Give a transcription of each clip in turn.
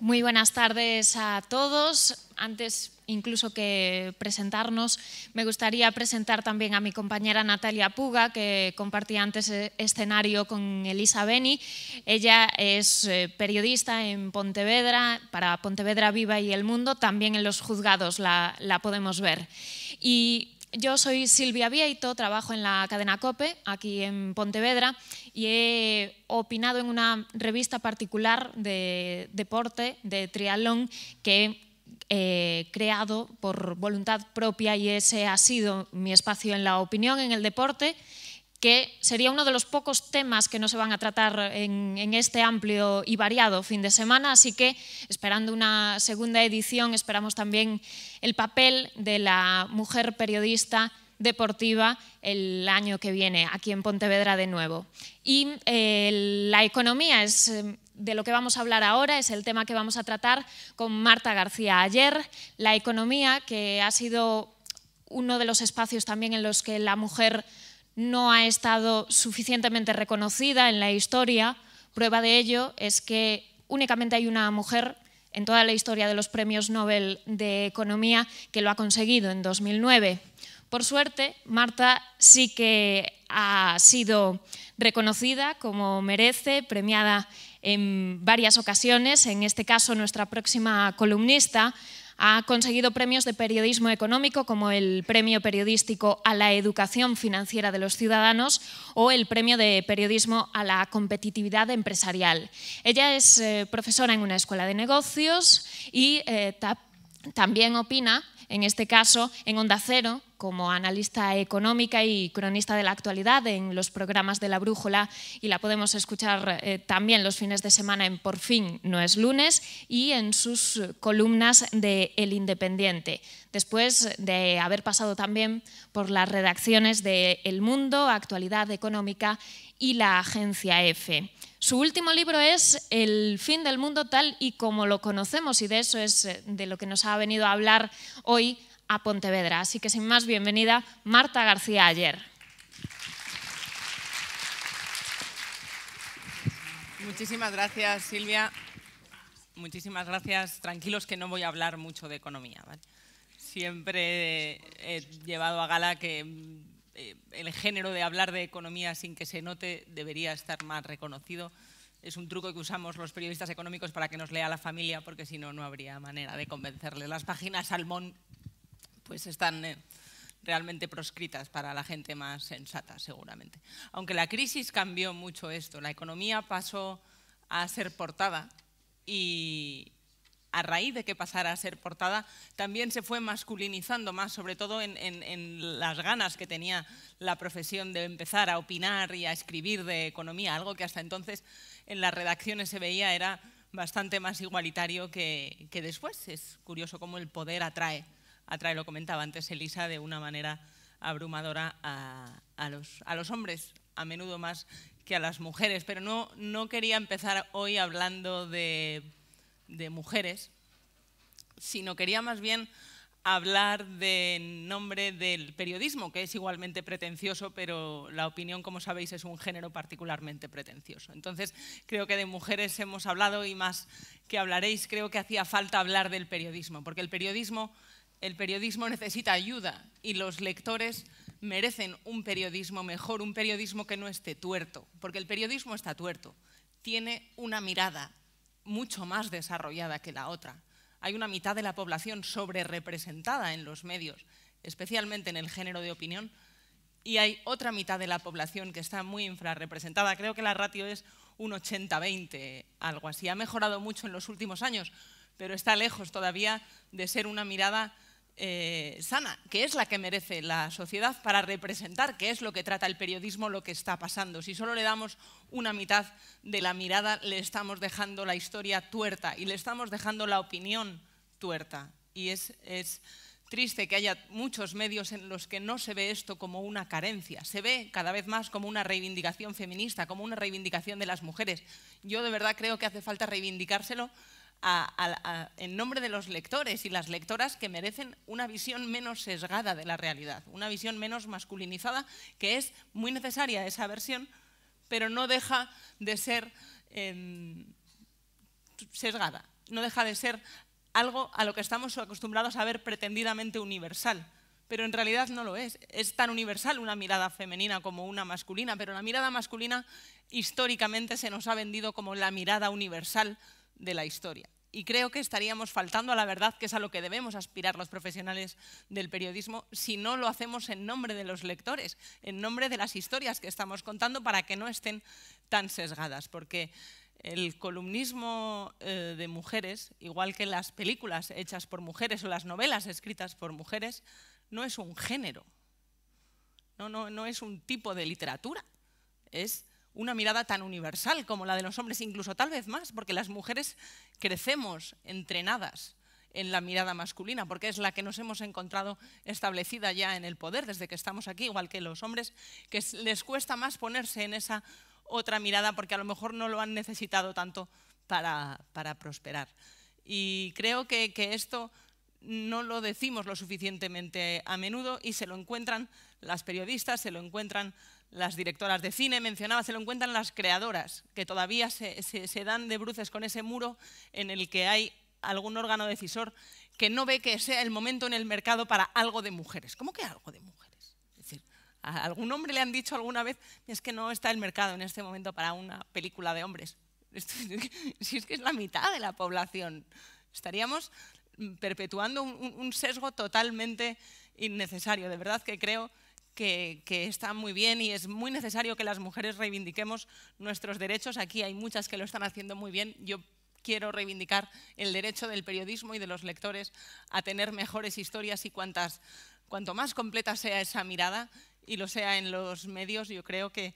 Muy buenas tardes a todos. Antes incluso que presentarnos, me gustaría presentar también a mi compañera Natalia Puga, que compartía antes escenario con Elisa Beni. Ella es periodista en Pontevedra, para Pontevedra Viva y El Mundo, también en los juzgados la podemos ver. Y yo soy Silvia Vieito, trabajo en la cadena COPE, aquí en Pontevedra, y he opinado en una revista particular de deporte, de triatlón, que he creado por voluntad propia, y ese ha sido mi espacio en la opinión en el deporte, que sería uno de los pocos temas que no se van a tratar en este amplio y variado fin de semana, así que esperando una segunda edición esperamos también el papel de la mujer periodista deportiva el año que viene aquí en Pontevedra de nuevo. Y la economía es de lo que vamos a hablar ahora, es el tema que vamos a tratar con Marta García Aller. La economía, que ha sido uno de los espacios también en los que la mujer no ha estado suficientemente reconocida en la historia. Prueba de ello es que únicamente hay una mujer en toda la historia de los premios Nobel de Economía que lo ha conseguido en 2009. Por suerte, Marta sí que ha sido reconocida como merece, premiada en varias ocasiones. En este caso, nuestra próxima columnista ha conseguido premios de periodismo económico, como el Premio Periodístico a la Educación Financiera de los Ciudadanos o el Premio de Periodismo a la Competitividad Empresarial. Ella es profesora en una escuela de negocios y también opina, en este caso, en Onda Cero, como analista económica y cronista de la actualidad en los programas de La Brújula, y la podemos escuchar también los fines de semana en Por fin no es lunes y en sus columnas de El Independiente, después de haber pasado también por las redacciones de El Mundo, Actualidad Económica y la agencia EFE. Su último libro es El fin del mundo tal y como lo conocemos, y de eso es de lo que nos ha venido a hablar hoy a Pontevedra. Así que sin más, bienvenida Marta García Aller. Muchísimas gracias, Silvia. Muchísimas gracias. Tranquilos que no voy a hablar mucho de economía, ¿vale? Siempre he llevado a gala que el género de hablar de economía sin que se note debería estar más reconocido. Es un truco que usamos los periodistas económicos para que nos lea la familia, porque si no, no habría manera de convencerle. Las páginas salmón pues están realmente proscritas para la gente más sensata, seguramente. Aunque la crisis cambió mucho esto, la economía pasó a ser portada, y a raíz de que pasara a ser portada también se fue masculinizando más, sobre todo en las ganas que tenía la profesión de empezar a opinar y a escribir de economía, algo que hasta entonces en las redacciones se veía era bastante más igualitario que después. Es curioso cómo el poder atrae, lo comentaba antes Elisa, de una manera abrumadora a los hombres, a menudo más que a las mujeres. Pero no quería empezar hoy hablando de mujeres, sino quería más bien hablar en nombre del periodismo, que es igualmente pretencioso, pero la opinión, como sabéis, es un género particularmente pretencioso. Entonces, creo que de mujeres hemos hablado, y más que hablaréis, creo que hacía falta hablar del periodismo, porque el periodismo necesita ayuda, y los lectores merecen un periodismo mejor, un periodismo que no esté tuerto, porque el periodismo está tuerto, tiene una mirada mucho más desarrollada que la otra. Hay una mitad de la población sobrerepresentada en los medios, especialmente en el género de opinión, y hay otra mitad de la población que está muy infrarrepresentada. Creo que la ratio es un 80-20, algo así. Ha mejorado mucho en los últimos años, pero está lejos todavía de ser una mirada sana, que es la que merece la sociedad para representar qué es lo que trata el periodismo, lo que está pasando. Si solo le damos una mitad de la mirada, le estamos dejando la historia tuerta y le estamos dejando la opinión tuerta. Y es triste que haya muchos medios en los que no se ve esto como una carencia, se ve cada vez más como una reivindicación feminista, como una reivindicación de las mujeres. Yo de verdad creo que hace falta reivindicárselo en nombre de los lectores y las lectoras, que merecen una visión menos sesgada de la realidad, una visión menos masculinizada, que es muy necesaria esa versión, pero no deja de ser sesgada. no deja de ser algo a lo que estamos acostumbrados a ver pretendidamente universal, pero en realidad no lo es. Es tan universal una mirada femenina como una masculina, pero la mirada masculina históricamente se nos ha vendido como la mirada universal de la historia. Y creo que estaríamos faltando a la verdad, que es a lo que debemos aspirar los profesionales del periodismo, si no lo hacemos en nombre de los lectores, en nombre de las historias que estamos contando, para que no estén tan sesgadas. Porque el columnismo de mujeres, igual que las películas hechas por mujeres o las novelas escritas por mujeres, no es un género, no es un tipo de literatura, es una mirada tan universal como la de los hombres, incluso tal vez más, porque las mujeres crecemos entrenadas en la mirada masculina, porque es la que nos hemos encontrado establecida ya en el poder desde que estamos aquí, igual que los hombres, que les cuesta más ponerse en esa otra mirada porque a lo mejor no lo han necesitado tanto para prosperar. Y creo que esto no lo decimos lo suficientemente a menudo y se lo encuentran las periodistas, se lo encuentran las directoras de cine, mencionaba, se lo encuentran las creadoras, que todavía se dan de bruces con ese muro en el que hay algún órgano decisor que no ve que sea el momento en el mercado para algo de mujeres. ¿Cómo que algo de mujeres? Es decir, ¿a algún hombre le han dicho alguna vez es que no está el mercado en este momento para una película de hombres? Si es que es la mitad de la población. Estaríamos perpetuando un sesgo totalmente innecesario. De verdad que creo que está muy bien y es muy necesario que las mujeres reivindiquemos nuestros derechos. Aquí hay muchas que lo están haciendo muy bien. Yo quiero reivindicar el derecho del periodismo y de los lectores a tener mejores historias y cuanto más completa sea esa mirada y lo sea en los medios, yo creo que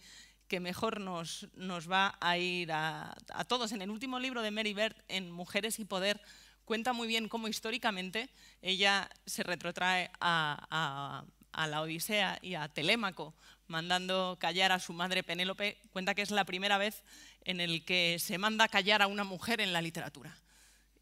mejor nos va a ir a todos. En el último libro de Mary Beard, en Mujeres y Poder, cuenta muy bien cómo históricamente ella se retrotrae a la Odisea y a Telémaco, mandando callar a su madre Penélope. Cuenta que es la primera vez en el que se manda callar a una mujer en la literatura.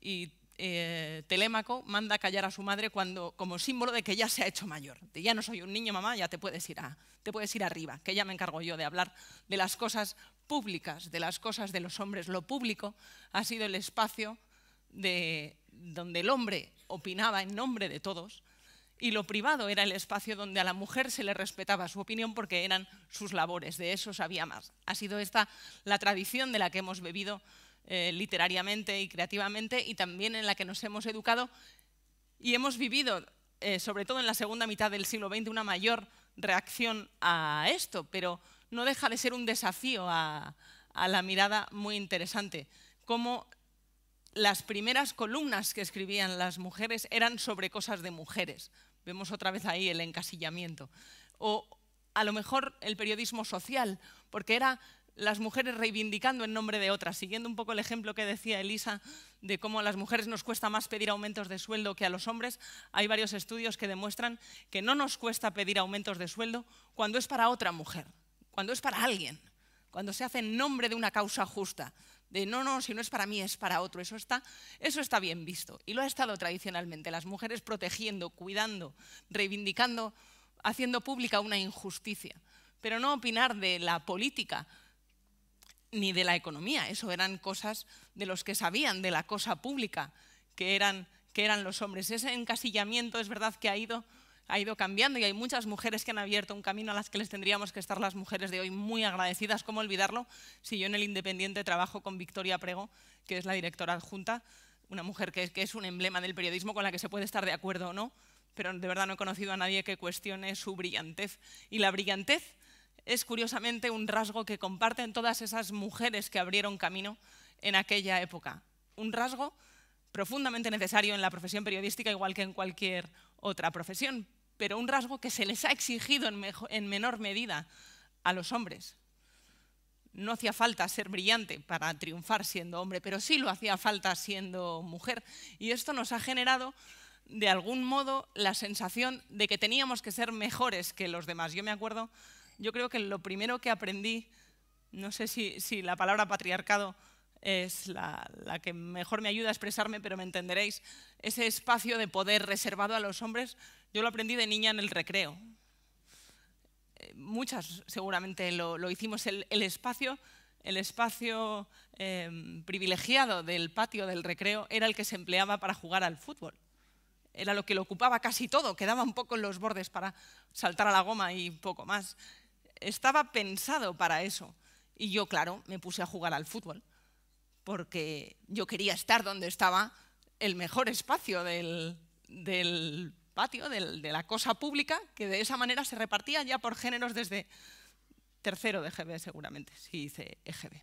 Y Telémaco manda callar a su madre como símbolo de que ya se ha hecho mayor. De ya no soy un niño, mamá, ya te puedes ir arriba, que ya me encargo yo de hablar de las cosas públicas, de las cosas de los hombres. Lo público ha sido el espacio donde el hombre opinaba en nombre de todos, y lo privado era el espacio donde a la mujer se le respetaba su opinión porque eran sus labores, de eso sabía más. Ha sido esta la tradición de la que hemos bebido literariamente y creativamente, y también en la que nos hemos educado y hemos vivido, sobre todo en la segunda mitad del siglo XX, una mayor reacción a esto, pero no deja de ser un desafío a la mirada muy interesante. Cómo las primeras columnas que escribían las mujeres eran sobre cosas de mujeres. Vemos otra vez ahí el encasillamiento. O a lo mejor el periodismo social, porque era las mujeres reivindicando en nombre de otras, siguiendo un poco el ejemplo que decía Elisa de cómo a las mujeres nos cuesta más pedir aumentos de sueldo que a los hombres. Hay varios estudios que demuestran que no nos cuesta pedir aumentos de sueldo cuando es para otra mujer, cuando es para alguien, cuando se hace en nombre de una causa justa. De no, si no es para mí, es para otro. Eso está bien visto y lo ha estado tradicionalmente. Las mujeres protegiendo, cuidando, reivindicando, haciendo pública una injusticia. Pero no opinar de la política ni de la economía. Eso eran cosas de los que sabían de la cosa pública, que eran los hombres. Ese encasillamiento es verdad que ha ido cambiando y hay muchas mujeres que han abierto un camino a las que les tendríamos que estar las mujeres de hoy muy agradecidas. ¿Cómo olvidarlo? Si yo en el Independiente trabajo con Victoria Prego, que es la directora adjunta, una mujer que es un emblema del periodismo con la que se puede estar de acuerdo o no, pero de verdad no he conocido a nadie que cuestione su brillantez. Y la brillantez es curiosamente un rasgo que comparten todas esas mujeres que abrieron camino en aquella época. Un rasgo profundamente necesario en la profesión periodística, igual que en cualquier otra profesión, pero un rasgo que se les ha exigido en menor medida a los hombres. No hacía falta ser brillante para triunfar siendo hombre, pero sí lo hacía falta siendo mujer. Y esto nos ha generado, de algún modo, la sensación de que teníamos que ser mejores que los demás. Yo creo que lo primero que aprendí, no sé si la palabra patriarcado es la que mejor me ayuda a expresarme, pero me entenderéis, ese espacio de poder reservado a los hombres, yo lo aprendí de niña en el recreo. Muchas seguramente lo hicimos, el espacio el espacio privilegiado del patio del recreo era el que se empleaba para jugar al fútbol. Era lo que lo ocupaba casi todo, quedaba un poco en los bordes para saltar a la goma y poco más. Estaba pensado para eso. Y yo, claro, me puse a jugar al fútbol, porque yo quería estar donde estaba el mejor espacio del patio, de la cosa pública, que de esa manera se repartía ya por géneros desde tercero de EGB seguramente, si hice EGB.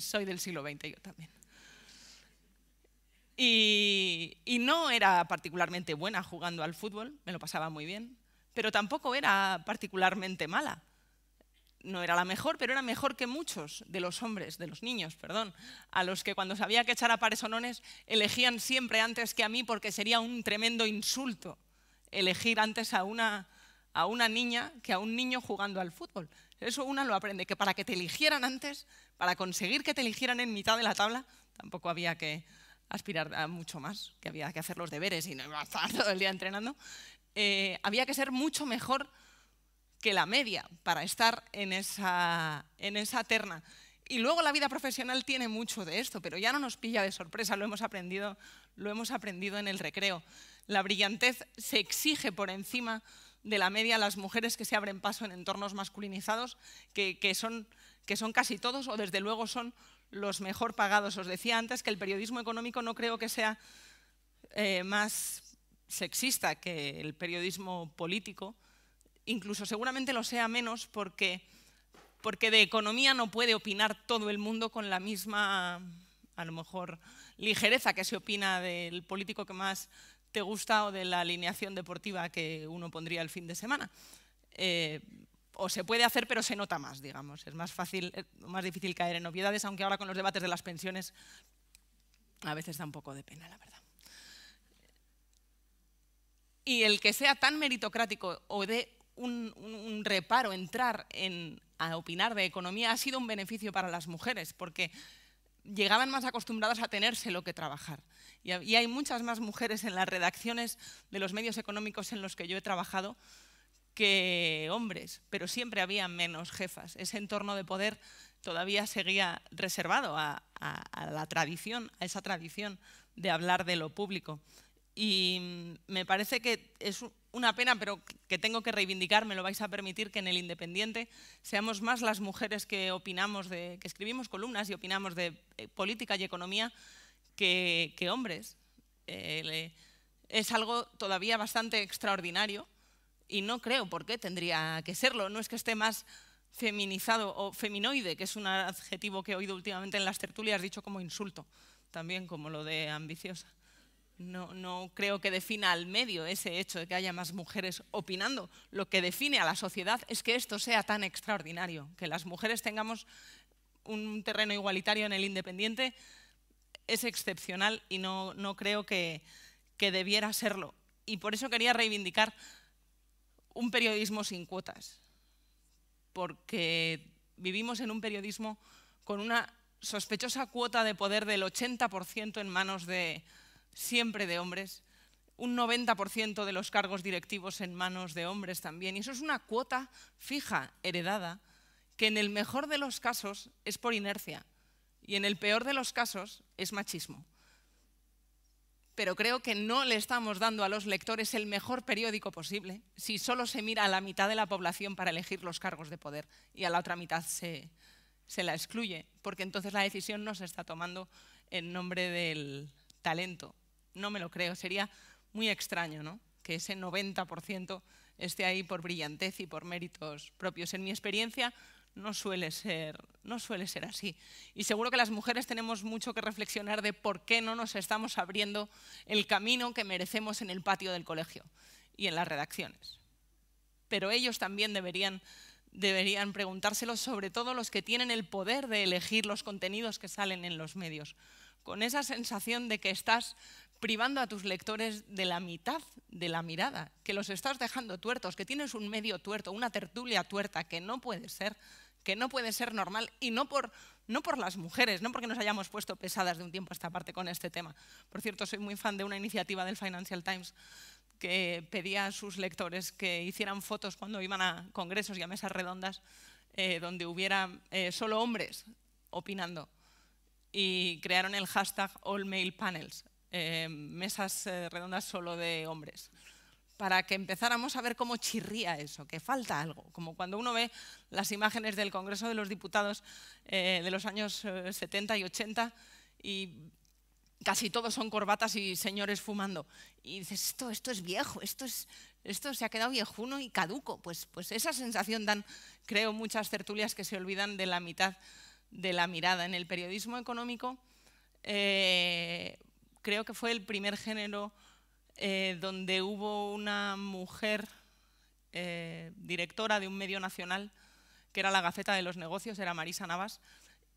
Soy del siglo XX yo también. Y no era particularmente buena jugando al fútbol, me lo pasaba muy bien, pero tampoco era particularmente mala. No era la mejor, pero era mejor que muchos de los hombres, de los niños, perdón, a los que cuando sabía que echar a pares o nones elegían siempre antes que a mí, porque sería un tremendo insulto elegir antes a una niña que a un niño jugando al fútbol. Eso una lo aprende, que para que te eligieran antes, para conseguir que te eligieran en mitad de la tabla, tampoco había que aspirar a mucho más, que había que hacer los deberes y no iba a estar todo el día entrenando. Había que ser mucho mejor que la media para estar en esa terna. Y luego la vida profesional tiene mucho de esto, pero ya no nos pilla de sorpresa, lo hemos aprendido en el recreo. La brillantez se exige por encima de la media a las mujeres que se abren paso en entornos masculinizados, que son casi todos, o desde luego son los mejor pagados. Os decía antes que el periodismo económico no creo que sea más sexista que el periodismo político, incluso seguramente lo sea menos porque de economía no puede opinar todo el mundo con la misma, a lo mejor, ligereza que se opina del político que más te gusta o de la alineación deportiva que uno pondría el fin de semana. O se puede hacer, pero se nota más, digamos. Es más fácil, más difícil caer en obviedades, aunque ahora con los debates de las pensiones a veces da un poco de pena, la verdad. Y el que sea tan meritocrático o de un reparo entrar a opinar de economía ha sido un beneficio para las mujeres, porque llegaban más acostumbradas a tenérselo que trabajar. Y hay muchas más mujeres en las redacciones de los medios económicos en los que yo he trabajado que hombres, pero siempre había menos jefas. Ese entorno de poder todavía seguía reservado a la tradición, a esa tradición de hablar de lo público. Y me parece que es una pena, pero que tengo que reivindicar, me lo vais a permitir, que en El Independiente seamos más las mujeres que opinamos, que escribimos columnas y opinamos de política y economía que hombres. Es algo todavía bastante extraordinario y no creo por qué tendría que serlo. No es que esté más feminizado o feminoide, que es un adjetivo que he oído últimamente en las tertulias dicho como insulto, también como lo de ambiciosa. No creo que defina al medio ese hecho de que haya más mujeres opinando. Lo que define a la sociedad es que esto sea tan extraordinario, que las mujeres tengamos un terreno igualitario en El Independiente es excepcional y no creo que debiera serlo. Y por eso quería reivindicar un periodismo sin cuotas, porque vivimos en un periodismo con una sospechosa cuota de poder del 80% en manos siempre de hombres, un 90% de los cargos directivos en manos de hombres también. Y eso es una cuota fija, heredada, que en el mejor de los casos es por inercia y en el peor de los casos es machismo. Pero creo que no le estamos dando a los lectores el mejor periódico posible si solo se mira a la mitad de la población para elegir los cargos de poder y a la otra mitad se la excluye, porque entonces la decisión no se está tomando en nombre del talento. No me lo creo, sería muy extraño, ¿no?, que ese 90% esté ahí por brillantez y por méritos propios. En mi experiencia no suele ser así. Y seguro que las mujeres tenemos mucho que reflexionar de por qué no nos estamos abriendo el camino que merecemos en el patio del colegio y en las redacciones. Pero ellos también deberían preguntárselo, sobre todo los que tienen el poder de elegir los contenidos que salen en los medios, con esa sensación de que estás privando a tus lectores de la mitad de la mirada, que los estás dejando tuertos, que tienes un medio tuerto, una tertulia tuerta, que no puede ser normal, y no por las mujeres, no porque nos hayamos puesto pesadas de un tiempo a esta parte con este tema. Por cierto, soy muy fan de una iniciativa del Financial Times que pedía a sus lectores que hicieran fotos cuando iban a congresos y a mesas redondas donde hubiera solo hombres opinando y crearon el hashtag All Male Panels, mesas redondas solo de hombres, para que empezáramos a ver cómo chirría eso, que falta algo. Como cuando uno ve las imágenes del Congreso de los Diputados de los años 70 y 80 y casi todos son corbatas y señores fumando. Y dices, esto es viejo, esto se ha quedado viejuno y caduco. Pues esa sensación dan, creo, muchas tertulias que se olvidan de la mitad de la mirada. En el periodismo económico creo que fue el primer género donde hubo una mujer directora de un medio nacional, que era la Gaceta de los Negocios, era Marisa Navas,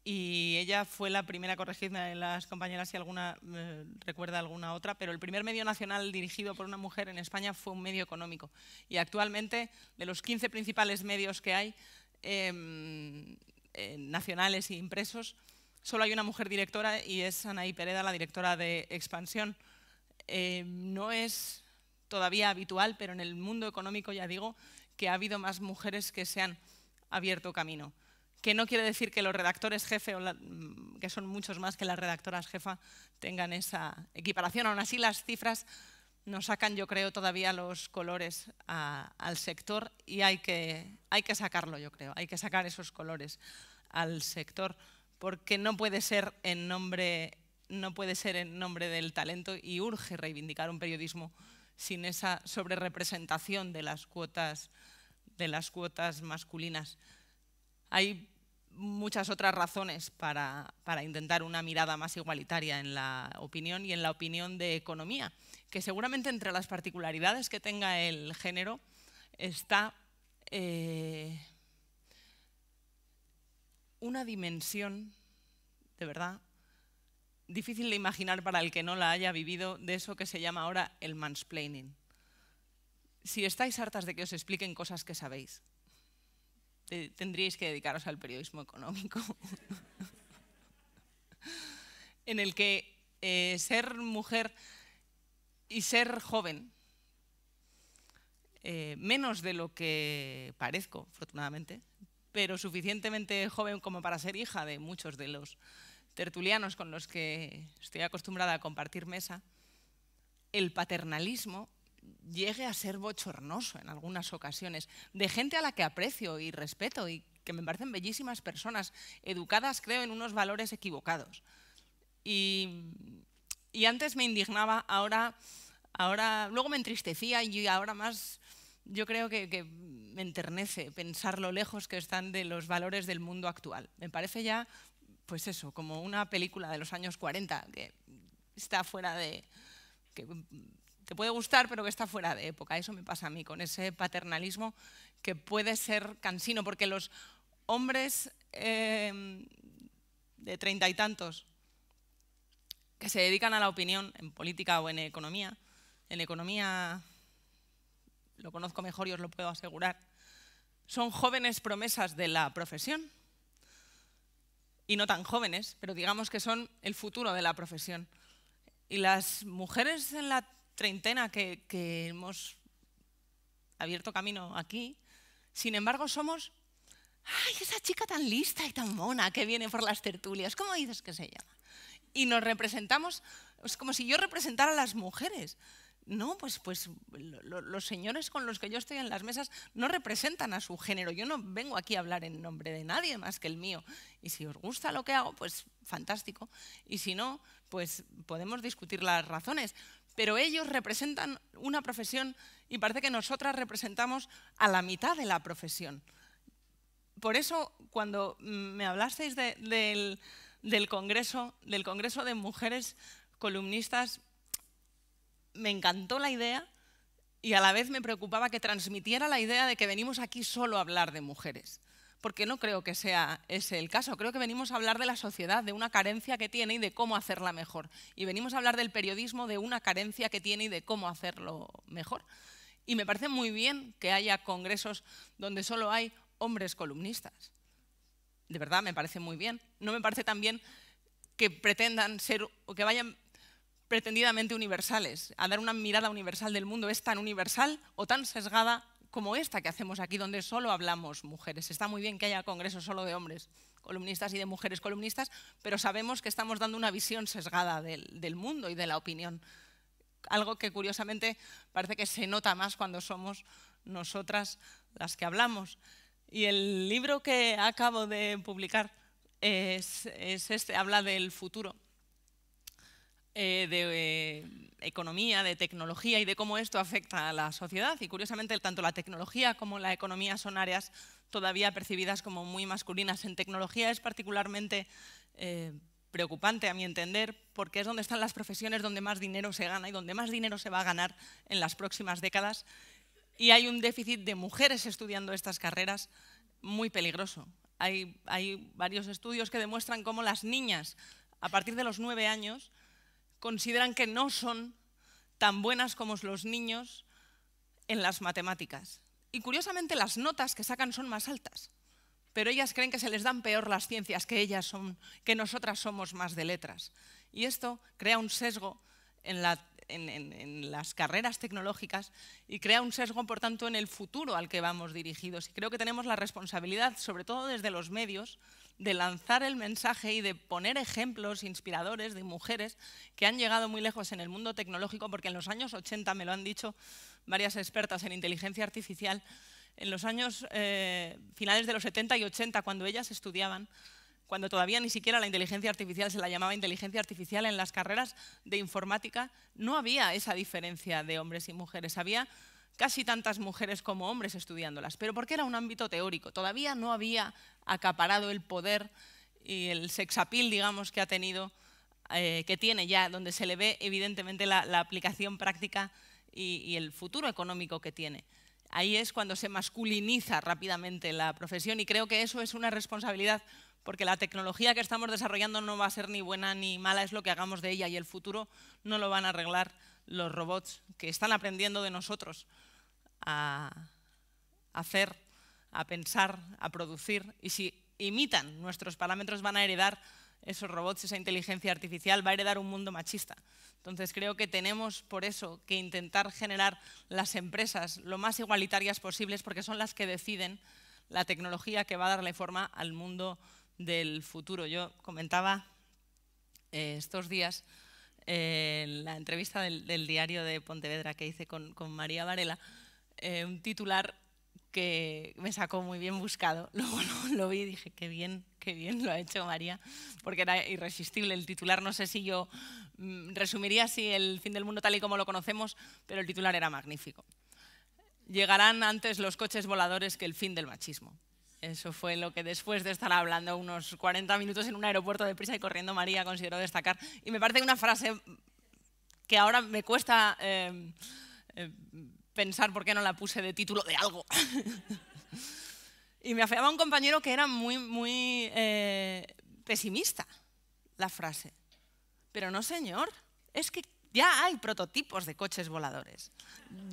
y ella fue la primera, corregidme las compañeras si alguna recuerda alguna otra, pero el primer medio nacional dirigido por una mujer en España fue un medio económico. Y actualmente, de los 15 principales medios que hay, nacionales e impresos, solo hay una mujer directora y es Anaí Pereda, la directora de Expansión. No es todavía habitual, pero en el mundo económico ya digo que ha habido más mujeres que se han abierto camino. Que no quiere decir que los redactores jefe, que son muchos más que las redactoras jefa, tengan esa equiparación. Aún así, las cifras nos sacan, yo creo, todavía los colores al sector y hay que sacarlo, yo creo. Hay que sacar esos colores al sector porque no puede ser en nombre del talento y urge reivindicar un periodismo sin esa sobrerepresentación de las cuotas masculinas. Hay muchas otras razones para intentar una mirada más igualitaria en la opinión y en la opinión de economía, que seguramente entre las particularidades que tenga el género está una dimensión, de verdad, difícil de imaginar para el que no la haya vivido, de eso que se llama ahora el mansplaining. Si estáis hartas de que os expliquen cosas que sabéis, tendríais que dedicaros al periodismo económico, en el que ser mujer y ser joven, menos de lo que parezco, afortunadamente, pero suficientemente joven como para ser hija de muchos de los tertulianos con los que estoy acostumbrada a compartir mesa, el paternalismo llegue a ser bochornoso en algunas ocasiones, de gente a la que aprecio y respeto y que me parecen bellísimas personas, educadas, creo, en unos valores equivocados. Y antes me indignaba, ahora luego me entristecía y ahora más yo creo que me enternece pensar lo lejos que están de los valores del mundo actual. Me parece ya, pues eso, como una película de los años 40, que está fuera de... que te puede gustar, pero que está fuera de época. Eso me pasa a mí, con ese paternalismo que puede ser cansino, porque los hombres de 30 y tantos que se dedican a la opinión en política o en economía lo conozco mejor y os lo puedo asegurar, son jóvenes promesas de la profesión y no tan jóvenes, pero digamos que son el futuro de la profesión. Y las mujeres en la treintena que hemos abierto camino aquí, sin embargo somos, ¡ay, esa chica tan lista y tan mona que viene por las tertulias! ¿Cómo dices que se llama? Y nos representamos, es como si yo representara a las mujeres. No, pues los señores con los que yo estoy en las mesas no representan a su género. Yo no vengo aquí a hablar en nombre de nadie más que el mío. Y si os gusta lo que hago, pues fantástico. Y si no, pues podemos discutir las razones. Pero ellos representan una profesión y parece que nosotras representamos a la mitad de la profesión. Por eso, cuando me hablasteis del Congreso de Mujeres Columnistas, me encantó la idea y a la vez me preocupaba que transmitiera la idea de que venimos aquí solo a hablar de mujeres, porque no creo que sea ese el caso. Creo que venimos a hablar de la sociedad, de una carencia que tiene y de cómo hacerla mejor. Y venimos a hablar del periodismo, de una carencia que tiene y de cómo hacerlo mejor. Y me parece muy bien que haya congresos donde solo hay hombres columnistas. De verdad, me parece muy bien. No me parece tan bien que pretendan ser o que vayan pretendidamente universales, a dar una mirada universal del mundo. Es tan universal o tan sesgada como esta que hacemos aquí, donde solo hablamos mujeres. Está muy bien que haya congresos solo de hombres, columnistas y de mujeres columnistas, pero sabemos que estamos dando una visión sesgada del mundo y de la opinión. Algo que curiosamente parece que se nota más cuando somos nosotras las que hablamos. Y el libro que acabo de publicar es este, habla del futuro, de economía, de tecnología y de cómo esto afecta a la sociedad. Y curiosamente, tanto la tecnología como la economía son áreas todavía percibidas como muy masculinas. En tecnología es particularmente preocupante, a mi entender, porque es donde están las profesiones donde más dinero se gana y donde más dinero se va a ganar en las próximas décadas. Y hay un déficit de mujeres estudiando estas carreras muy peligroso. Hay varios estudios que demuestran cómo las niñas, a partir de los 9 años, consideran que no son tan buenas como los niños en las matemáticas. Y curiosamente las notas que sacan son más altas, pero ellas creen que se les dan peor las ciencias, que nosotras somos más de letras. Y esto crea un sesgo en las carreras tecnológicas y crea un sesgo, por tanto, en el futuro al que vamos dirigidos. Y creo que tenemos la responsabilidad, sobre todo desde los medios, de lanzar el mensaje y de poner ejemplos inspiradores de mujeres que han llegado muy lejos en el mundo tecnológico, porque en los años 80, me lo han dicho varias expertas en inteligencia artificial, en los años finales de los 70 y 80, cuando ellas estudiaban, cuando todavía ni siquiera la inteligencia artificial se la llamaba inteligencia artificial, en las carreras de informática no había esa diferencia de hombres y mujeres, había casi tantas mujeres como hombres estudiándolas, pero porque era un ámbito teórico, todavía no había acaparado el poder y el sex appeal, digamos, que ha tenido, que tiene ya, donde se le ve evidentemente la aplicación práctica y el futuro económico que tiene. Ahí es cuando se masculiniza rápidamente la profesión y creo que eso es una responsabilidad, porque la tecnología que estamos desarrollando no va a ser ni buena ni mala, es lo que hagamos de ella, y el futuro no lo van a arreglar los robots que están aprendiendo de nosotros a hacer, a pensar, a producir, y si imitan nuestros parámetros van a heredar esos robots, esa inteligencia artificial, va a heredar un mundo machista. Entonces creo que tenemos por eso que intentar generar las empresas lo más igualitarias posibles, porque son las que deciden la tecnología que va a darle forma al mundo del futuro. Yo comentaba estos días la entrevista del diario de Pontevedra que hice con María Varela, un titular que me sacó muy bien buscado. Luego lo vi y dije, qué bien lo ha hecho María, porque era irresistible el titular. No sé si yo resumiría así el fin del mundo tal y como lo conocemos, pero el titular era magnífico. Llegarán antes los coches voladores que el fin del machismo. Eso fue lo que, después de estar hablando unos 40 minutos en un aeropuerto de prisa y corriendo, María consideró destacar. Y me parece una frase que ahora me cuesta pensar por qué no la puse de título de algo. Y me afeaba un compañero que era muy pesimista la frase. Pero no, señor, es que ya hay prototipos de coches voladores.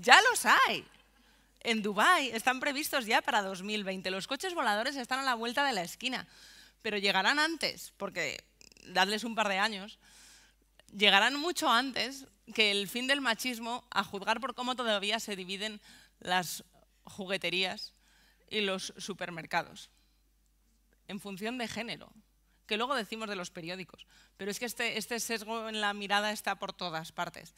Ya los hay. En Dubái están previstos ya para 2020. Los coches voladores están a la vuelta de la esquina, pero llegarán antes, porque dadles un par de años, llegarán mucho antes que el fin del machismo, a juzgar por cómo todavía se dividen las jugueterías y los supermercados, en función de género, que luego decimos de los periódicos, pero es que este sesgo en la mirada está por todas partes.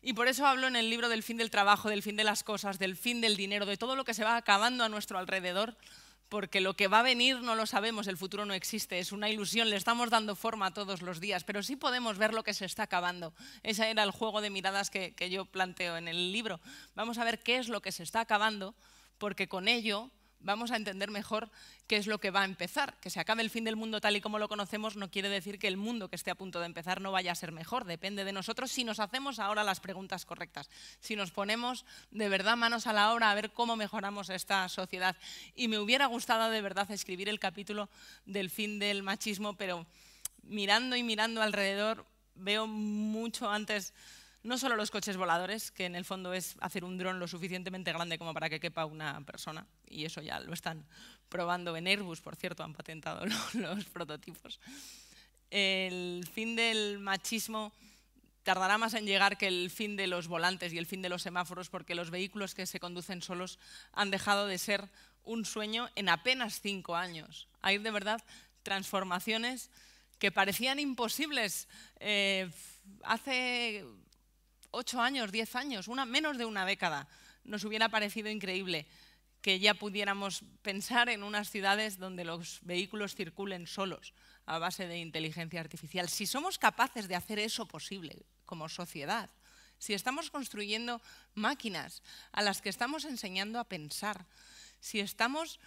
Y por eso hablo en el libro del fin del trabajo, del fin de las cosas, del fin del dinero, de todo lo que se va acabando a nuestro alrededor, porque lo que va a venir no lo sabemos, el futuro no existe, es una ilusión, le estamos dando forma todos los días, pero sí podemos ver lo que se está acabando. Ese era el juego de miradas que yo planteo en el libro. Vamos a ver qué es lo que se está acabando, porque con ello vamos a entender mejor qué es lo que va a empezar. Que se acabe el fin del mundo tal y como lo conocemos no quiere decir que el mundo que esté a punto de empezar no vaya a ser mejor. Depende de nosotros si nos hacemos ahora las preguntas correctas, si nos ponemos de verdad manos a la obra a ver cómo mejoramos esta sociedad. Y me hubiera gustado de verdad escribir el capítulo del fin del machismo, pero mirando y mirando alrededor veo mucho antes. No solo los coches voladores, que en el fondo es hacer un dron lo suficientemente grande como para que quepa una persona, y eso ya lo están probando en Airbus, por cierto, han patentado los prototipos. El fin del machismo tardará más en llegar que el fin de los volantes y el fin de los semáforos, porque los vehículos que se conducen solos han dejado de ser un sueño en apenas 5 años. Hay de verdad transformaciones que parecían imposibles hace 8 años, 10 años, menos de una década. Nos hubiera parecido increíble que ya pudiéramos pensar en unas ciudades donde los vehículos circulen solos a base de inteligencia artificial. Si somos capaces de hacer eso posible como sociedad, si estamos construyendo máquinas a las que estamos enseñando a pensar, si estamos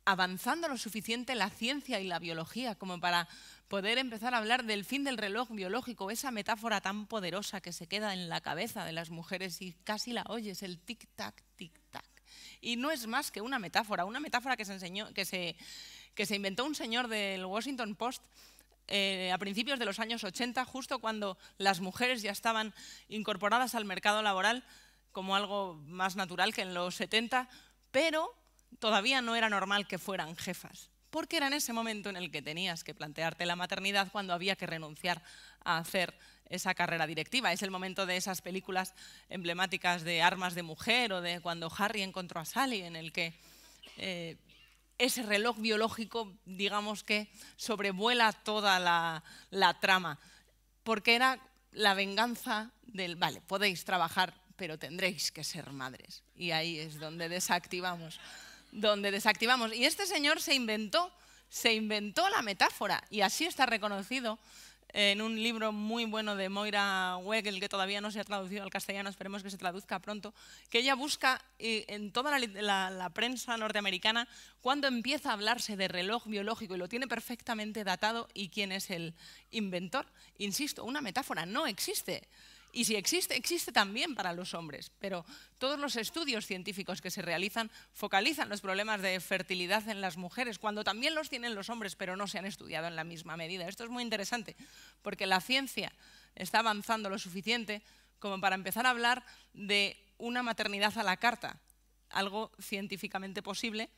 avanzando lo suficiente la ciencia y la biología como para poder empezar a hablar del fin del reloj biológico, esa metáfora tan poderosa que se queda en la cabeza de las mujeres y casi la oyes, el tic-tac, tic-tac. Y no es más que una metáfora que se inventó un señor del Washington Post a principios de los años 80, justo cuando las mujeres ya estaban incorporadas al mercado laboral como algo más natural que en los 70, pero todavía no era normal que fueran jefas, porque era en ese momento en el que tenías que plantearte la maternidad cuando había que renunciar a hacer esa carrera directiva. Es el momento de esas películas emblemáticas de Armas de mujer o de cuando Harry encontró a Sally, en el que ese reloj biológico, digamos que sobrevuela toda la trama, porque era la venganza del, vale, podéis trabajar, pero tendréis que ser madres. Y ahí es donde desactivamos. Y este señor se inventó la metáfora, y así está reconocido en un libro muy bueno de Moira Wegel, que todavía no se ha traducido al castellano, esperemos que se traduzca pronto, que ella busca en toda la prensa norteamericana cuando empieza a hablarse de reloj biológico, y lo tiene perfectamente datado, y quién es el inventor. Insisto, una metáfora no existe. Y si existe, existe también para los hombres, pero todos los estudios científicos que se realizan focalizan los problemas de fertilidad en las mujeres, cuando también los tienen los hombres, pero no se han estudiado en la misma medida. Esto es muy interesante, porque la ciencia está avanzando lo suficiente como para empezar a hablar de una maternidad a la carta, algo científicamente posible,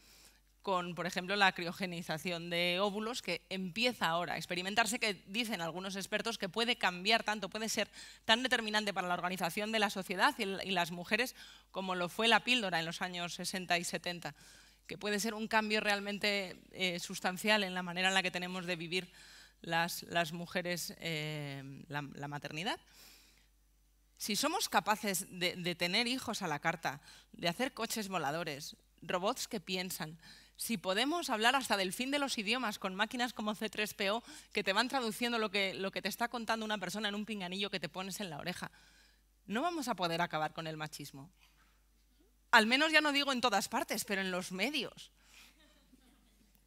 con, por ejemplo, la criogenización de óvulos, que empieza ahora a experimentarse, que dicen algunos expertos que puede cambiar tanto, puede ser tan determinante para la organización de la sociedad y las mujeres como lo fue la píldora en los años 60 y 70, que puede ser un cambio realmente sustancial en la manera en la que tenemos de vivir las mujeres la maternidad. Si somos capaces de tener hijos a la carta, de hacer coches voladores, robots que piensan, si podemos hablar hasta del fin de los idiomas con máquinas como C3PO que te van traduciendo lo que te está contando una persona en un pinganillo que te pones en la oreja, no vamos a poder acabar con el machismo. Al menos ya no digo en todas partes, pero en los medios.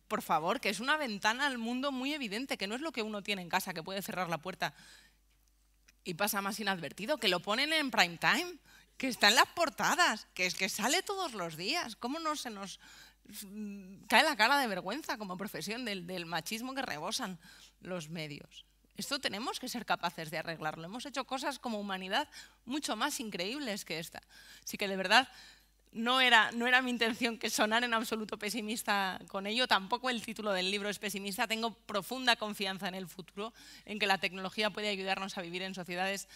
Por favor, que es una ventana al mundo muy evidente, que no es lo que uno tiene en casa, que puede cerrar la puerta y pasa más inadvertido, que lo ponen en prime time, que está en las portadas, que es que sale todos los días. ¿Cómo no se nos cae la cara de vergüenza como profesión del machismo que rebosan los medios? Esto tenemos que ser capaces de arreglarlo. Hemos hecho cosas como humanidad mucho más increíbles que esta. Así que de verdad no era mi intención que sonar en absoluto pesimista con ello. Tampoco el título del libro es pesimista. Tengo profunda confianza en el futuro, en que la tecnología puede ayudarnos a vivir en sociedades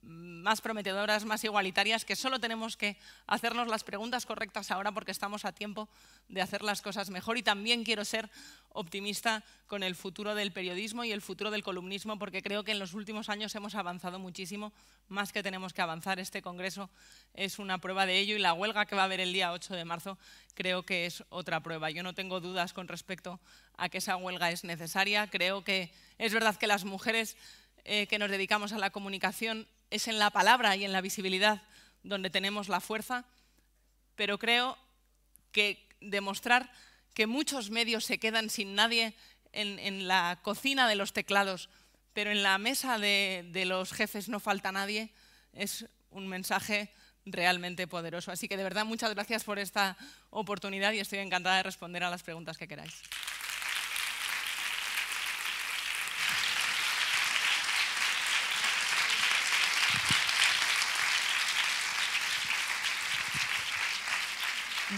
más prometedoras, más igualitarias, que solo tenemos que hacernos las preguntas correctas ahora porque estamos a tiempo de hacer las cosas mejor. Y también quiero ser optimista con el futuro del periodismo y el futuro del columnismo, porque creo que en los últimos años hemos avanzado muchísimo, más que tenemos que avanzar. Este congreso es una prueba de ello, y la huelga que va a haber el día 8 de marzo creo que es otra prueba. Yo no tengo dudas con respecto a que esa huelga es necesaria. Creo que es verdad que las mujeres que nos dedicamos a la comunicación es en la palabra y en la visibilidad donde tenemos la fuerza, pero creo que demostrar que muchos medios se quedan sin nadie en la cocina de los teclados, pero en la mesa de los jefes no falta nadie, es un mensaje realmente poderoso. Así que de verdad muchas gracias por esta oportunidad y estoy encantada de responder a las preguntas que queráis.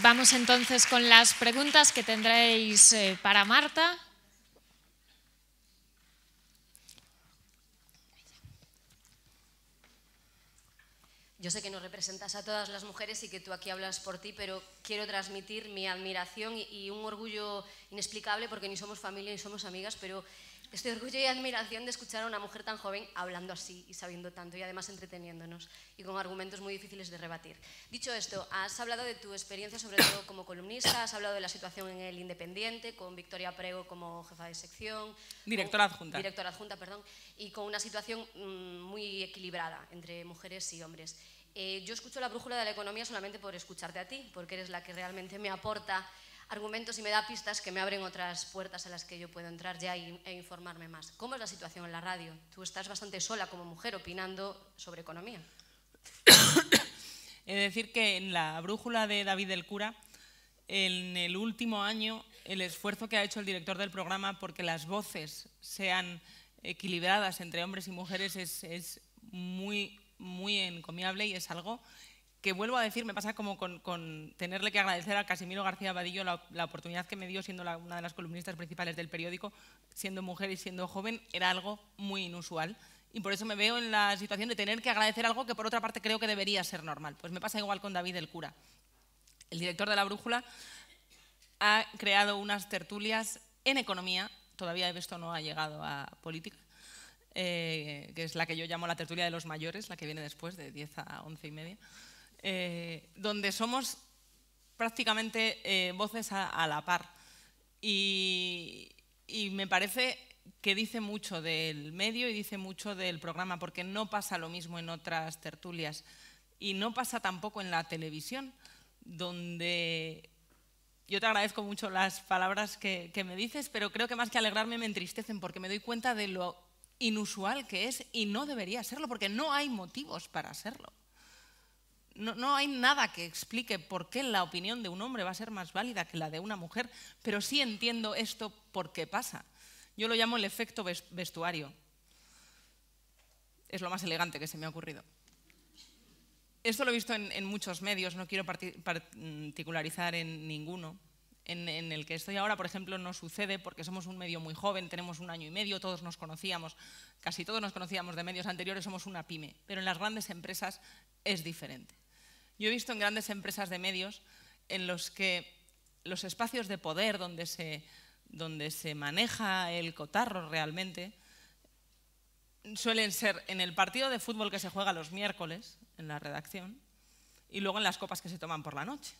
Vamos entonces con las preguntas que tendréis para Marta. Yo sé que no representas a todas las mujeres y que tú aquí hablas por ti, pero quiero transmitir mi admiración y un orgullo inexplicable, porque ni somos familia ni somos amigas, pero este orgullo y admiración de escuchar a una mujer tan joven hablando así y sabiendo tanto y además entreteniéndonos y con argumentos muy difíciles de rebatir. Dicho esto, has hablado de tu experiencia sobre todo como columnista, has hablado de la situación en El Independiente, con Victoria Prego como jefa de sección. Directora adjunta. Directora adjunta, perdón, y con una situación muy equilibrada entre mujeres y hombres. Yo escucho La Brújula de la Economía solamente por escucharte a ti, porque eres la que realmente me aporta argumentos y me da pistas que me abren otras puertas a las que yo puedo entrar ya e informarme más. ¿Cómo es la situación en la radio? Tú estás bastante sola como mujer opinando sobre economía. He de decir que en La Brújula de David del Cura, en el último año, el esfuerzo que ha hecho el director del programa porque las voces sean equilibradas entre hombres y mujeres es muy encomiable, y es algo que, vuelvo a decir, me pasa como con tenerle que agradecer a Casimiro García Vadillo la oportunidad que me dio siendo una de las columnistas principales del periódico, siendo mujer y siendo joven. Era algo muy inusual y por eso me veo en la situación de tener que agradecer algo que por otra parte creo que debería ser normal. Pues me pasa igual con David del Cura. El director de La Brújula ha creado unas tertulias en economía, todavía esto no ha llegado a política, que es la que yo llamo la tertulia de los mayores, la que viene después, de 10 a 11 y media, donde somos prácticamente voces a la par. Y me parece que dice mucho del medio y dice mucho del programa, porque no pasa lo mismo en otras tertulias y no pasa tampoco en la televisión, donde yo te agradezco mucho las palabras que me dices, pero creo que más que alegrarme me entristecen, porque me doy cuenta de lo inusual que es y no debería serlo, porque no hay motivos para serlo. No hay nada que explique por qué la opinión de un hombre va a ser más válida que la de una mujer, pero sí entiendo esto por qué pasa. Yo lo llamo el efecto vestuario. Es lo más elegante que se me ha ocurrido. Esto lo he visto en muchos medios, no quiero particularizar en ninguno. En el que estoy ahora, por ejemplo, no sucede porque somos un medio muy joven, tenemos 1 año y medio, todos nos conocíamos, casi todos nos conocíamos de medios anteriores, somos una pyme, pero en las grandes empresas es diferente. Yo he visto en grandes empresas de medios en los que los espacios de poder donde se maneja el cotarro realmente suelen ser en el partido de fútbol que se juega los miércoles en la redacción y luego en las copas que se toman por la noche.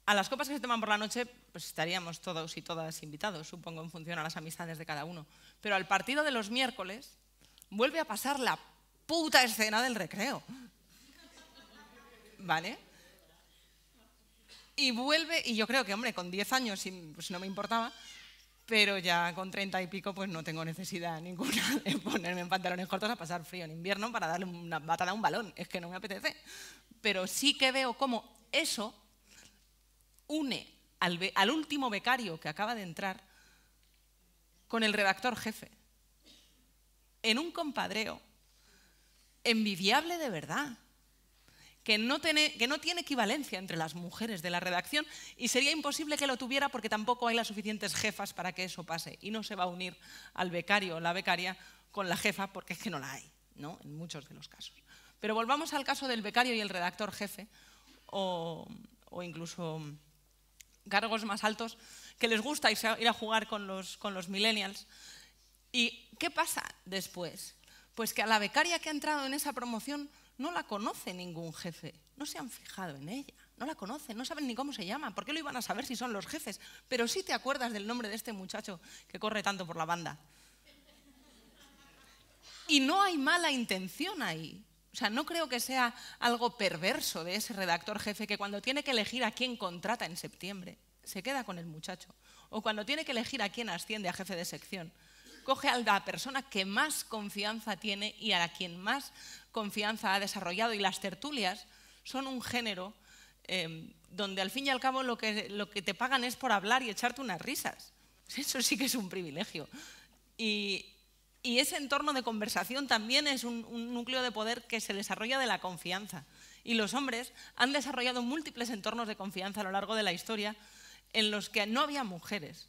A las copas que se toman por la noche pues estaríamos todos y todas invitados, supongo, en función a las amistades de cada uno. Pero al partido de los miércoles vuelve a pasar la puta escena del recreo. ¿Vale? Y vuelve, y yo creo que, hombre, con 10 años pues no me importaba, pero ya con 30 y pico pues no tengo necesidad ninguna de ponerme en pantalones cortos a pasar frío en invierno para darle una patada a un balón. Es que no me apetece. Pero sí que veo cómo eso une al último becario que acaba de entrar con el redactor jefe en un compadreo envidiable de verdad, que no tiene equivalencia entre las mujeres de la redacción y sería imposible que lo tuviera porque tampoco hay las suficientes jefas para que eso pase, y no se va a unir al becario o la becaria con la jefa porque es que no la hay, ¿no? En muchos de los casos. Pero volvamos al caso del becario y el redactor jefe, o incluso cargos más altos que les gusta ir a jugar con los millennials. ¿Y qué pasa después? Pues que a la becaria que ha entrado en esa promoción no la conoce ningún jefe, no se han fijado en ella, no la conocen, no saben ni cómo se llama. ¿Por qué lo iban a saber si son los jefes? Pero sí te acuerdas del nombre de este muchacho que corre tanto por la banda. Y no hay mala intención ahí. O sea, no creo que sea algo perverso de ese redactor jefe que cuando tiene que elegir a quién contrata en septiembre, se queda con el muchacho. O cuando tiene que elegir a quién asciende a jefe de sección, coge a la persona que más confianza tiene y a quien más confianza ha desarrollado. Y las tertulias son un género donde al fin y al cabo lo que te pagan es por hablar y echarte unas risas. Eso sí que es un privilegio. Y ese entorno de conversación también es un núcleo de poder que se desarrolla de la confianza. Y los hombres han desarrollado múltiples entornos de confianza a lo largo de la historia en los que no había mujeres.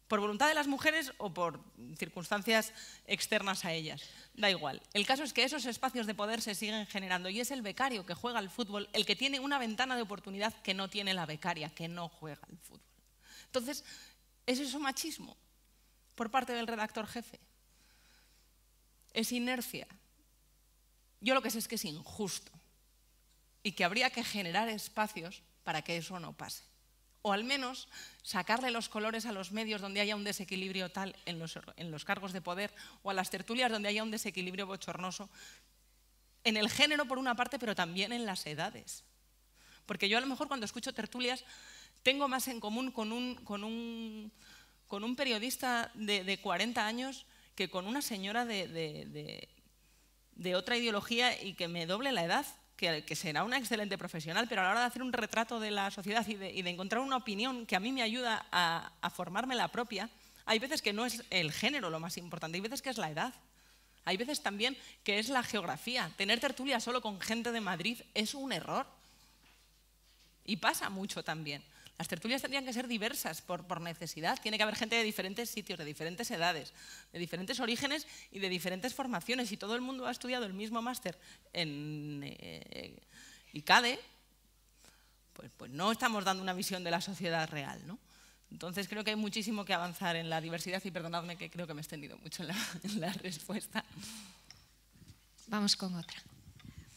por voluntad de las mujeres o por circunstancias externas a ellas. Da igual. El caso es que esos espacios de poder se siguen generando y es el becario que juega al fútbol el que tiene una ventana de oportunidad que no tiene la becaria, que no juega al fútbol. Entonces, ¿es eso machismo por parte del redactor jefe? ¿Es inercia? Yo lo que sé es que es injusto y que habría que generar espacios para que eso no pase. O al menos sacarle los colores a los medios donde haya un desequilibrio tal en los cargos de poder, o a las tertulias donde haya un desequilibrio bochornoso en el género por una parte, pero también en las edades. Porque yo a lo mejor cuando escucho tertulias tengo más en común con un periodista de 40 años que con una señora de otra ideología y que me doble la edad. Que será una excelente profesional, pero a la hora de hacer un retrato de la sociedad y de encontrar una opinión que a mí me ayuda a formarme la propia, hay veces que no es el género lo más importante, hay veces que es la edad. Hay veces también que es la geografía. Tener tertulia solo con gente de Madrid es un error. Y pasa mucho también. Las tertulias tendrían que ser diversas por necesidad. Tiene que haber gente de diferentes sitios, de diferentes edades, de diferentes orígenes y de diferentes formaciones. Si todo el mundo ha estudiado el mismo máster en ICADE, pues no estamos dando una visión de la sociedad real, ¿no? Entonces creo que hay muchísimo que avanzar en la diversidad y perdonadme que creo que me he extendido mucho en la respuesta. Vamos con otra.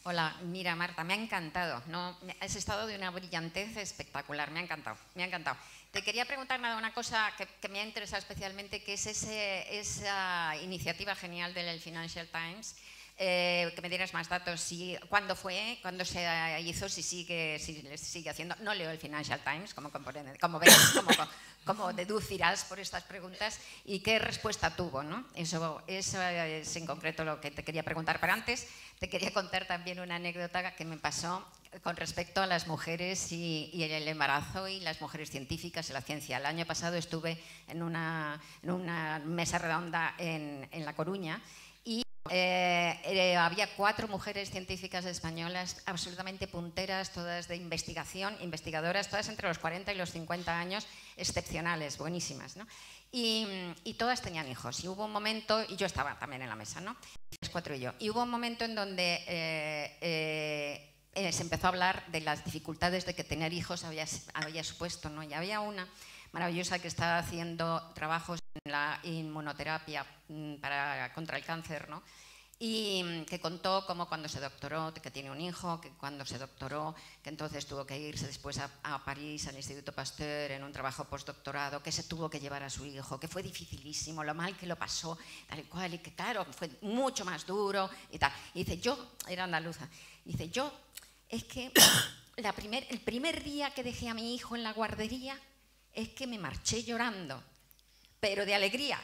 Hola, mira Marta, me ha encantado, ¿no? Has estado de una brillantez espectacular, me ha encantado, me ha encantado. Te quería preguntar una cosa que me ha interesado especialmente, que es esa iniciativa genial del Financial Times, que me dieras más datos, cuándo fue, cuándo se hizo, si sigue haciendo. No leo el Financial Times, como deducirás por estas preguntas, y qué respuesta tuvo, ¿no? Eso es en concreto lo que te quería preguntar. Pero antes te quería contar también una anécdota que me pasó con respecto a las mujeres y el embarazo y las mujeres científicas y la ciencia. El año pasado estuve en una mesa redonda en La Coruña y había 4 mujeres científicas españolas absolutamente punteras, todas de investigación, investigadoras, todas entre los 40 y los 50 años, excepcionales, buenísimas, ¿no? Y todas tenían hijos. Y hubo un momento, y yo estaba también en la mesa, ¿no? Las 4 y yo. Y hubo un momento en donde se empezó a hablar de las dificultades de que tener hijos había supuesto, ¿no? Y había una maravillosa que estaba haciendo trabajos en la inmunoterapia contra el cáncer, ¿no? Y que contó cómo cuando se doctoró, que tiene un hijo, que cuando se doctoró, que entonces tuvo que irse después a París, al Instituto Pasteur, en un trabajo postdoctorado, que se tuvo que llevar a su hijo, que fue dificilísimo, lo mal que lo pasó, tal y cual, y que claro, fue mucho más duro y tal. Y dice, era andaluza, dice, es que el primer día que dejé a mi hijo en la guardería es que me marché llorando, pero de alegría.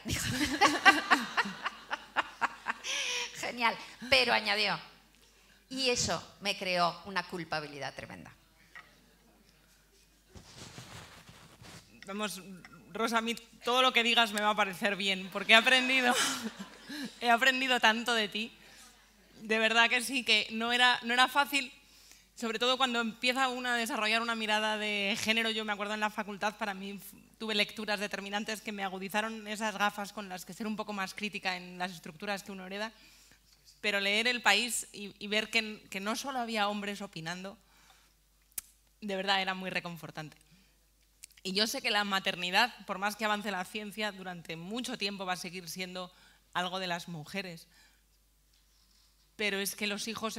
Genial, pero añadió, y eso me creó una culpabilidad tremenda. Vamos, Rosa, a mí todo lo que digas me va a parecer bien, porque he aprendido tanto de ti. De verdad que sí, que no era fácil, sobre todo cuando empieza uno a desarrollar una mirada de género. Yo me acuerdo en la facultad, para mí tuve lecturas determinantes que me agudizaron esas gafas con las que ser un poco más crítica en las estructuras que uno hereda. Pero leer El País y ver que no solo había hombres opinando, de verdad era muy reconfortante. Y yo sé que la maternidad, por más que avance la ciencia, durante mucho tiempo va a seguir siendo algo de las mujeres. Pero es que los hijos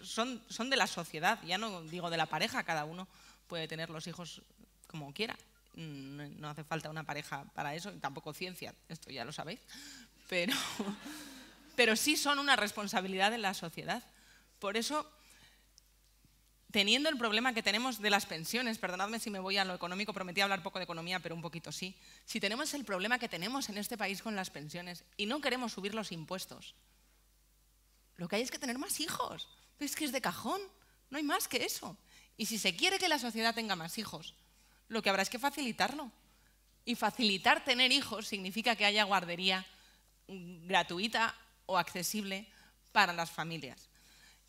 son de la sociedad, ya no digo de la pareja, cada uno puede tener los hijos como quiera. No hace falta una pareja para eso, y tampoco ciencia, esto ya lo sabéis. Pero sí son una responsabilidad de la sociedad. Por eso, teniendo el problema que tenemos de las pensiones, perdonadme si me voy a lo económico, prometí hablar poco de economía, pero un poquito sí. Si tenemos el problema que tenemos en este país con las pensiones y no queremos subir los impuestos, lo que hay es que tener más hijos. Es que es de cajón, no hay más que eso. Y si se quiere que la sociedad tenga más hijos, lo que habrá es que facilitarlo. Y facilitar tener hijos significa que haya guardería gratuita o accesible para las familias,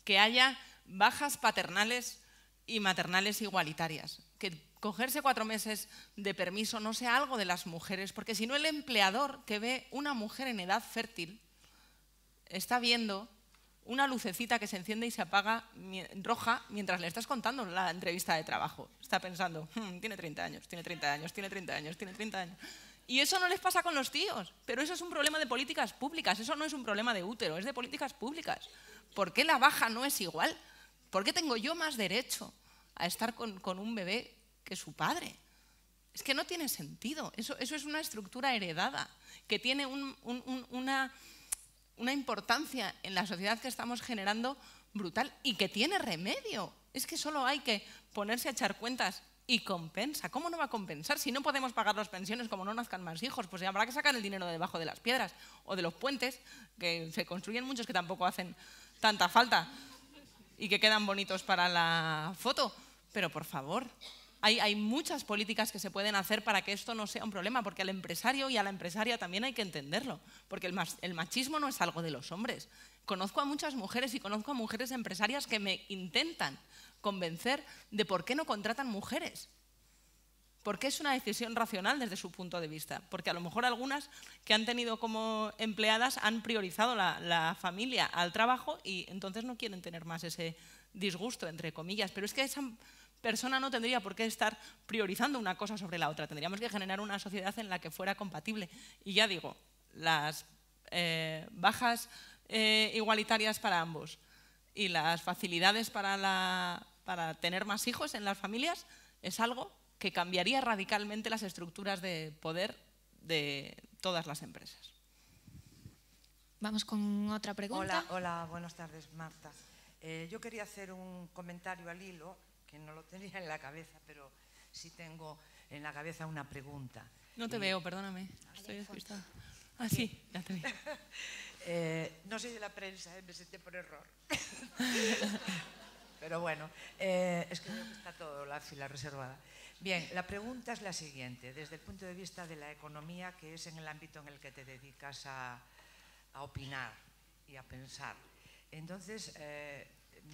que haya bajas paternales y maternales igualitarias, que cogerse 4 meses de permiso no sea algo de las mujeres, porque si no el empleador que ve una mujer en edad fértil está viendo una lucecita que se enciende y se apaga roja mientras le estás contando la entrevista de trabajo. Está pensando, tiene 30 años, tiene 30 años, tiene 30 años, tiene 30 años. Y eso no les pasa con los tíos, pero eso es un problema de políticas públicas, eso no es un problema de útero, es de políticas públicas. ¿Por qué la baja no es igual? ¿Por qué tengo yo más derecho a estar con un bebé que su padre? Es que no tiene sentido, eso es una estructura heredada, que tiene una importancia en la sociedad que estamos generando brutal y que tiene remedio. Es que solo hay que ponerse a echar cuentas y compensa. ¿Cómo no va a compensar? Si no podemos pagar las pensiones como no nazcan más hijos, pues habrá que sacar el dinero de debajo de las piedras o de los puentes, que se construyen muchos que tampoco hacen tanta falta y que quedan bonitos para la foto. Pero por favor, hay muchas políticas que se pueden hacer para que esto no sea un problema, porque al empresario y a la empresaria también hay que entenderlo, porque el machismo no es algo de los hombres. Conozco a muchas mujeres y conozco a mujeres empresarias que me intentan convencer de por qué no contratan mujeres. Porque es una decisión racional desde su punto de vista. Porque a lo mejor algunas que han tenido como empleadas han priorizado la familia al trabajo y entonces no quieren tener más ese disgusto, entre comillas. Pero es que esa persona no tendría por qué estar priorizando una cosa sobre la otra. Tendríamos que generar una sociedad en la que fuera compatible. Y ya digo, las bajas igualitarias para ambos y las facilidades para tener más hijos en las familias es algo que cambiaría radicalmente las estructuras de poder de todas las empresas. Vamos con otra pregunta. Hola, buenas tardes, Marta. Yo quería hacer un comentario al hilo, que no lo tenía en la cabeza, pero sí tengo en la cabeza una pregunta. No te veo, perdóname, estoy despistada. Ah, sí, ya te vi. No soy de la prensa, me senté por error. Pero bueno, es que veo que está todo la fila reservada. Bien, la pregunta es la siguiente. Desde el punto de vista de la economía, que es en el ámbito en el que te dedicas a opinar y a pensar. Entonces,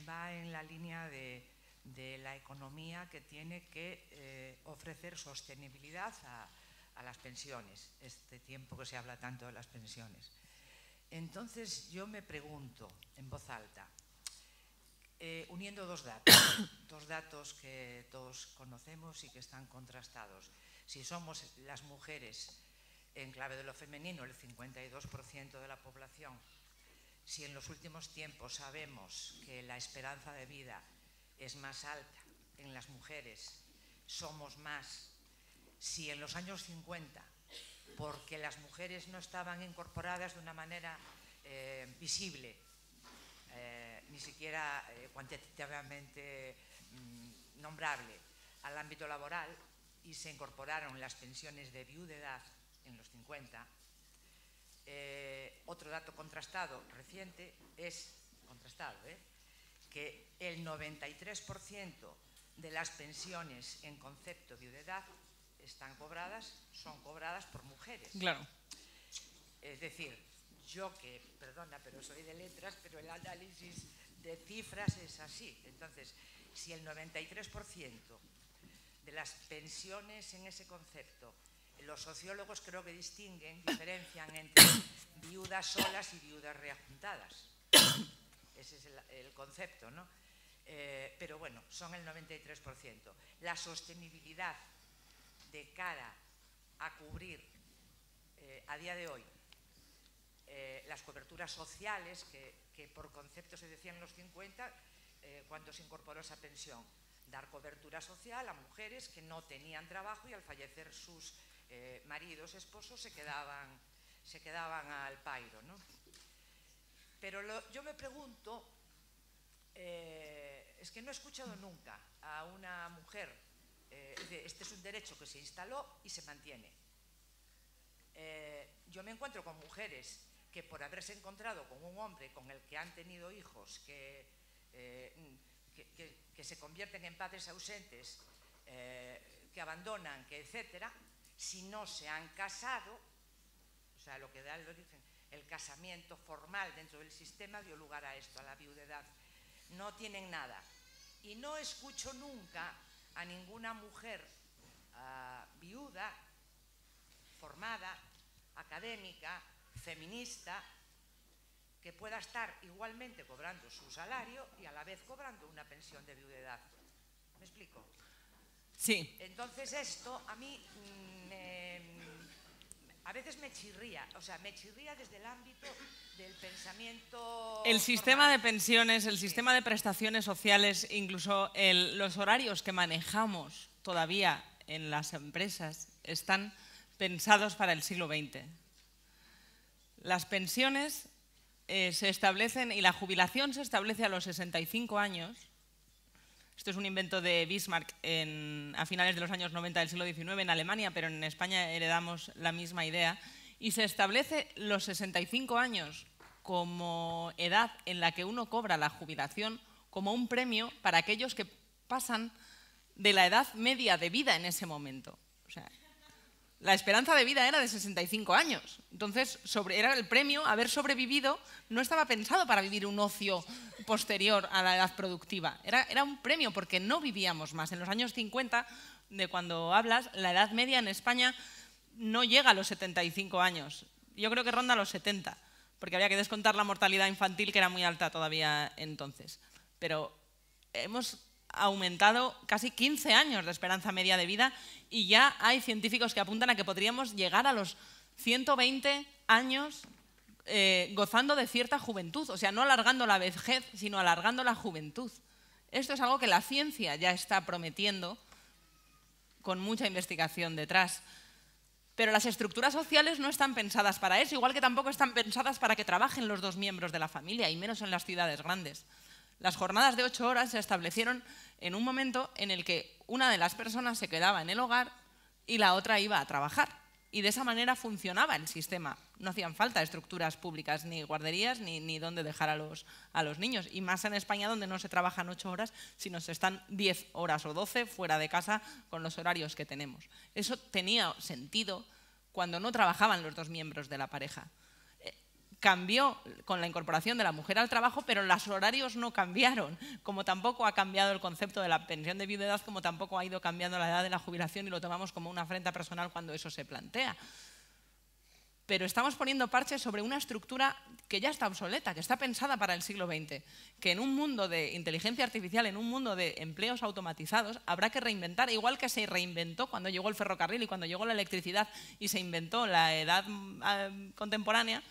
va en la línea de la economía que tiene que ofrecer sostenibilidad a las pensiones, este tiempo que se habla tanto de las pensiones. Entonces, yo me pregunto en voz alta, uniendo dos datos que todos conocemos y que están contrastados. Si somos las mujeres, en clave de lo femenino, el 52% de la población, si en los últimos tiempos sabemos que la esperanza de vida es más alta en las mujeres, somos más, si en los años 50, porque las mujeres no estaban incorporadas de una manera visible, ni siquiera cuantitativamente nombrable al ámbito laboral, y se incorporaron las pensiones de viudedad en los 50. Otro dato contrastado reciente es que el 93% de las pensiones en concepto viudedad son cobradas por mujeres. Claro. Es decir, yo que, perdona, pero soy de letras, pero el análisis de cifras es así. Entonces, si el 93% de las pensiones en ese concepto, los sociólogos creo que diferencian entre viudas solas y viudas reajuntadas. Ese es el concepto, ¿no? Pero bueno, son el 93%. La sostenibilidad de cara a cubrir a día de hoy las coberturas sociales que por concepto se decían en los 50 cuando se incorporó esa pensión, dar cobertura social a mujeres que no tenían trabajo y al fallecer sus maridos, esposos, se quedaban al pairo, ¿no? Pero yo me pregunto, es que no he escuchado nunca a una mujer, este es un derecho que se instaló y se mantiene. Yo me encuentro con mujeres que por haberse encontrado con un hombre con el que han tenido hijos que se convierten en padres ausentes, que abandonan, que etcétera, si no se han casado, o sea, lo que da el origen, el casamiento formal dentro del sistema dio lugar a esto, a la viudedad. No tienen nada. Y no escucho nunca a ninguna mujer viuda, formada, académica, feminista, que pueda estar igualmente cobrando su salario y a la vez cobrando una pensión de viudedad. ¿Me explico? Sí. Entonces esto a mí a veces me chirría, o sea, me chirría desde el ámbito del pensamiento... El sistema de pensiones, el sistema de prestaciones sociales, incluso los horarios que manejamos todavía en las empresas están pensados para el siglo XX. Las pensiones se establecen y la jubilación se establece a los 65 años. Esto es un invento de Bismarck a finales de los años 90 del siglo XIX en Alemania, pero en España heredamos la misma idea. Y se establece los 65 años como edad en la que uno cobra la jubilación como un premio para aquellos que pasan de la edad media de vida en ese momento. O sea, la esperanza de vida era de 65 años. Entonces, era el premio, haber sobrevivido, no estaba pensado para vivir un ocio posterior a la edad productiva. Era un premio porque no vivíamos más. En los años 50, de cuando hablas, la edad media en España no llega a los 75 años. Yo creo que ronda los 70, porque había que descontar la mortalidad infantil, que era muy alta todavía entonces. Pero hemos aumentado casi 15 años de esperanza media de vida y ya hay científicos que apuntan a que podríamos llegar a los 120 años gozando de cierta juventud, o sea, no alargando la vejez, sino alargando la juventud. Esto es algo que la ciencia ya está prometiendo con mucha investigación detrás. Pero las estructuras sociales no están pensadas para eso, igual que tampoco están pensadas para que trabajen los dos miembros de la familia, y menos en las ciudades grandes. Las jornadas de 8 horas se establecieron en un momento en el que una de las personas se quedaba en el hogar y la otra iba a trabajar. Y de esa manera funcionaba el sistema. No hacían falta estructuras públicas, ni guarderías, ni dónde dejar a los niños. Y más en España, donde no se trabajan 8 horas, sino se están 10 horas o 12 fuera de casa con los horarios que tenemos. Eso tenía sentido cuando no trabajaban los dos miembros de la pareja. Cambió con la incorporación de la mujer al trabajo, pero los horarios no cambiaron, como tampoco ha cambiado el concepto de la pensión de viudedad, como tampoco ha ido cambiando la edad de la jubilación y lo tomamos como una afrenta personal cuando eso se plantea. Pero estamos poniendo parches sobre una estructura que ya está obsoleta, que está pensada para el siglo XX, que en un mundo de inteligencia artificial, en un mundo de empleos automatizados, habrá que reinventar, igual que se reinventó cuando llegó el ferrocarril y cuando llegó la electricidad y se inventó la edad contemporánea.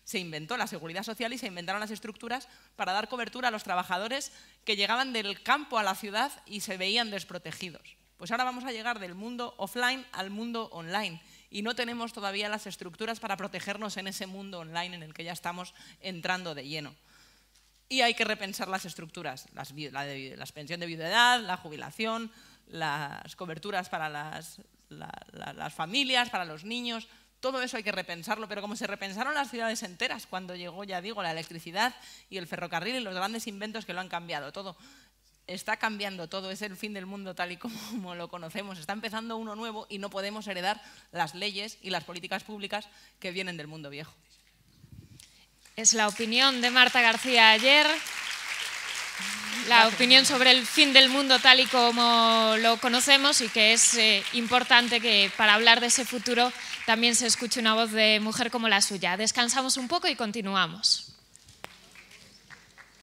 Se inventó la seguridad social y se inventaron las estructuras para dar cobertura a los trabajadores que llegaban del campo a la ciudad y se veían desprotegidos. Pues ahora vamos a llegar del mundo offline al mundo online y no tenemos todavía las estructuras para protegernos en ese mundo online en el que ya estamos entrando de lleno. Y hay que repensar las estructuras, la pensión de viudedad, la jubilación, las coberturas para las familias, para los niños. Todo eso hay que repensarlo, pero como se repensaron las ciudades enteras cuando llegó, ya digo, la electricidad y el ferrocarril y los grandes inventos que lo han cambiado todo. Está cambiando todo, es el fin del mundo tal y como lo conocemos. Está empezando uno nuevo y no podemos heredar las leyes y las políticas públicas que vienen del mundo viejo. Es la opinión de Marta García Aller. La opinión sobre el fin del mundo tal y como lo conocemos y que es importante que para hablar de ese futuro también se escuche una voz de mujer como la suya. Descansamos un poco y continuamos.